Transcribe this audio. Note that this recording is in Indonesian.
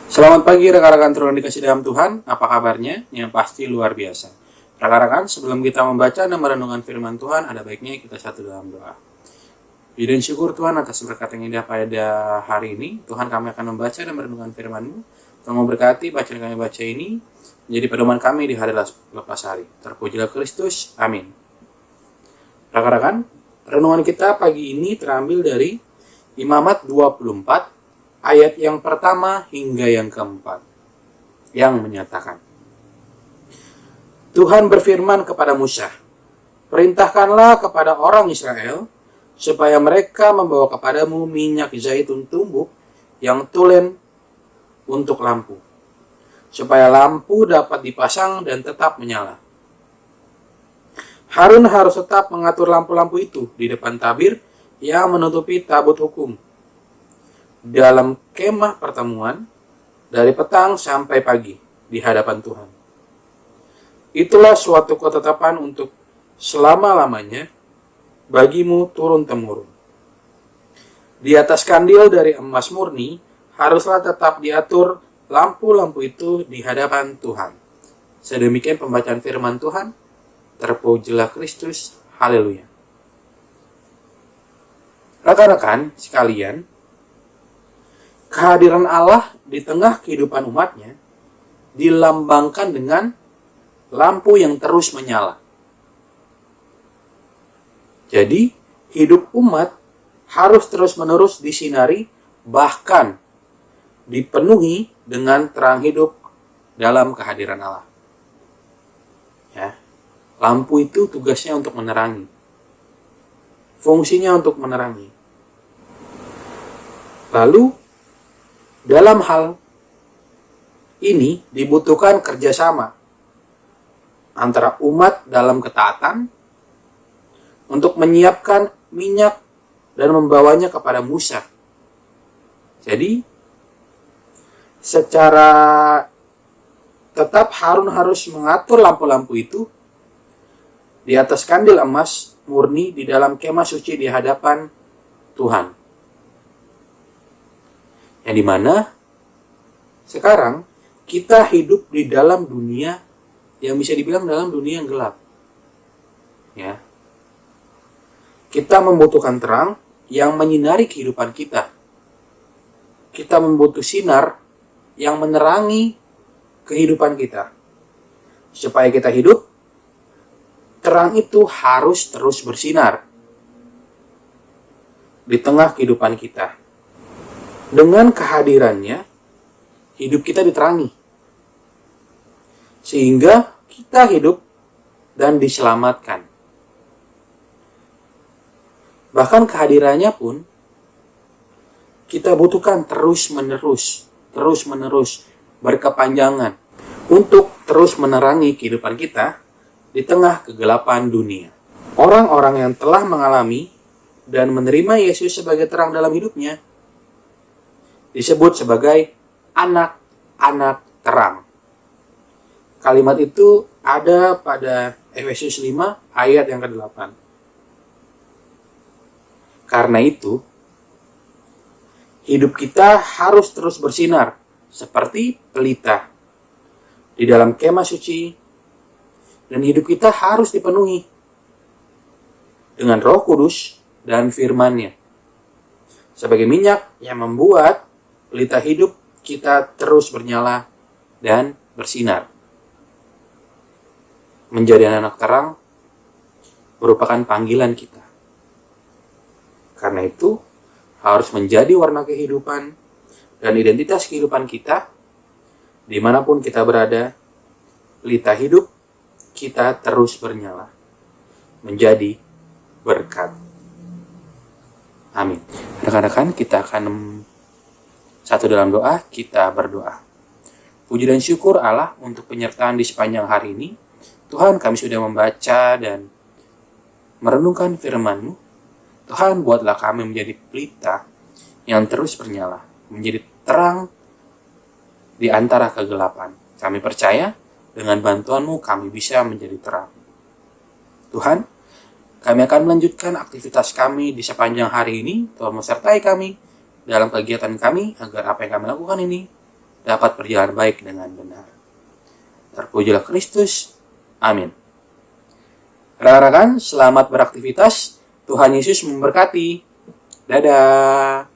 Selamat pagi rekan-rekan Tuhan dikasih dalam Tuhan, apa kabarnya? Yang pasti luar biasa. Rekan-rekan, sebelum kita membaca dan merenungkan firman Tuhan, ada baiknya kita satu dalam doa. Puji dan syukur Tuhan atas berkat yang indah pada hari ini. Tuhan, kami akan membaca dan merenungkan firman-Mu. Tuhan memberkati bacaan kami baca ini menjadi pedoman kami di hari lepas hari. Terpujilah Kristus, amin. Rekan-rekan, renungan kita pagi ini terambil dari Imamat 24, ayat yang pertama hingga yang keempat, yang menyatakan, Tuhan berfirman kepada Musa, perintahkanlah kepada orang Israel, supaya mereka membawa kepadamu minyak zaitun tumbuk yang tulen untuk lampu, supaya lampu dapat dipasang dan tetap menyala. Harun harus tetap mengatur lampu-lampu itu di depan tabir yang menutupi tabut hukum, dalam kemah pertemuan dari petang sampai pagi di hadapan Tuhan. Itulah suatu ketetapan untuk selama-lamanya bagimu turun-temurun. Di atas kandil dari emas murni haruslah tetap diatur lampu-lampu itu di hadapan Tuhan. Sedemikian pembacaan firman Tuhan. Terpujilah Kristus. Haleluya. Rekan-rekan sekalian, kehadiran Allah di tengah kehidupan umatnya dilambangkan dengan lampu yang terus menyala. Jadi, hidup umat harus terus-menerus disinari, bahkan dipenuhi dengan terang hidup dalam kehadiran Allah. Ya, lampu itu tugasnya untuk menerangi. Fungsinya untuk menerangi. Lalu, dalam hal ini dibutuhkan kerjasama antara umat dalam ketaatan untuk menyiapkan minyak dan membawanya kepada Musa. Jadi, secara tetap Harun harus mengatur lampu-lampu itu di atas kandil emas murni di dalam kemah suci di hadapan Tuhan. Yang dimana sekarang kita hidup di dalam dunia yang bisa dibilang dalam dunia yang gelap. Ya. Kita membutuhkan terang yang menyinari kehidupan kita. Kita membutuhkan sinar yang menerangi kehidupan kita. Supaya kita hidup, terang itu harus terus bersinar di tengah kehidupan kita. Dengan kehadirannya, hidup kita diterangi. Sehingga kita hidup dan diselamatkan. Bahkan kehadirannya pun, kita butuhkan terus-menerus, berkepanjangan, untuk terus menerangi kehidupan kita di tengah kegelapan dunia. Orang-orang yang telah mengalami dan menerima Yesus sebagai terang dalam hidupnya, disebut sebagai anak-anak terang. Kalimat itu ada pada Efesus 5 ayat yang ke-8. Karena itu, hidup kita harus terus bersinar seperti pelita di dalam kemah suci, dan hidup kita harus dipenuhi dengan Roh Kudus dan firman-Nya sebagai minyak yang membuat pelita hidup kita terus bernyala dan bersinar. Menjadi anak terang merupakan panggilan kita. Karena itu, harus menjadi warna kehidupan dan identitas kehidupan kita, dimanapun kita berada, pelita hidup kita terus bernyala, menjadi berkat. Amin. Rekan-rekan, kita akan satu dalam doa, kita berdoa. Puji dan syukur Allah untuk penyertaan di sepanjang hari ini. Tuhan, kami sudah membaca dan merenungkan firman-Mu. Tuhan, buatlah kami menjadi pelita yang terus bernyala, menjadi terang di antara kegelapan. Kami percaya dengan bantuan-Mu kami bisa menjadi terang. Tuhan, kami akan melanjutkan aktivitas kami di sepanjang hari ini. Tuhan menyertai kami dalam kegiatan kami agar apa yang kami lakukan ini dapat berjalan baik dengan benar. Terpujilah Kristus. Amin. Rekan-rekan, selamat beraktivitas. Tuhan Yesus memberkati. Dadah.